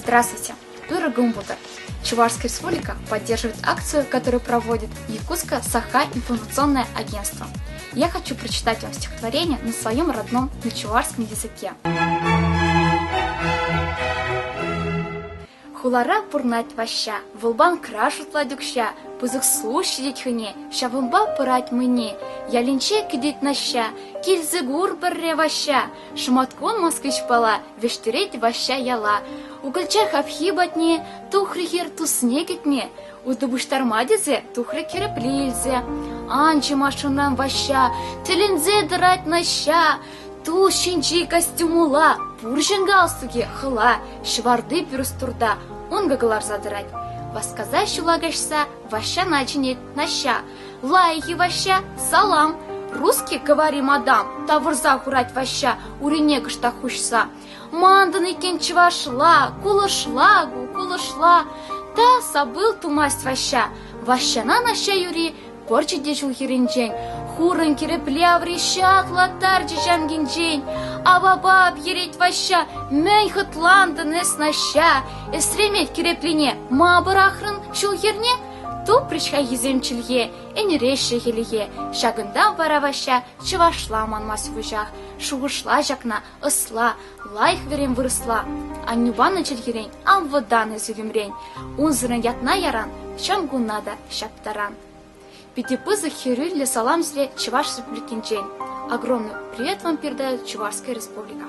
Здравствуйте! Тура Гумбутер. Чувашская республика поддерживает акцию, которую проводит Якутско-Саха информационное агентство. Я хочу прочитать вам стихотворение на своем родном начувашском языке. Хулара пурнать ваща, вулбан крашут ладюкща, пузык слушать хыне, шавымба пырать мне, я линче кидит наща, кильзы гур бірре ваща, шматкон москвич пала, вештереть ваща яла, угольчах абхибатне, тухрихер тусне кетне, удубуштармадизе, тухри кереплильзе, анчи машинам ваща, телинзе драть наща, ту шинчи костюмула, пуржен галстуки хыла, шварды пюрстурда, он гагалар задырать. Восказащу лагашса, ваща начинет наща, лайки ваща, салам. Русский говори мадам, тавырза хурать ваща, урине кыштахушса. Манданы кенчева шла, кулышла, та забыл тумасть ваща, ващана наща юри, порчи дежу хиринчень, хурын кирепляври шахла тарчи жангинчень, а баба ереть ваща, мэнь хытланды нес наща, эсремет киреплине, ма барахрын шул херне, ту причка еземчилье, энереші хелие, шагында бара ваща, чывашла манмас вужах, шугышла жакна, ысла, лайх верен вырысла, а нюбаны чельхерень, ам воданы зюлемрень, унзырын ятна яран, чамгу надо шаптаран. Пятипызы херюльли саламзле Чуваш республикинчень. Огромный привет вам передает Чувашская республика.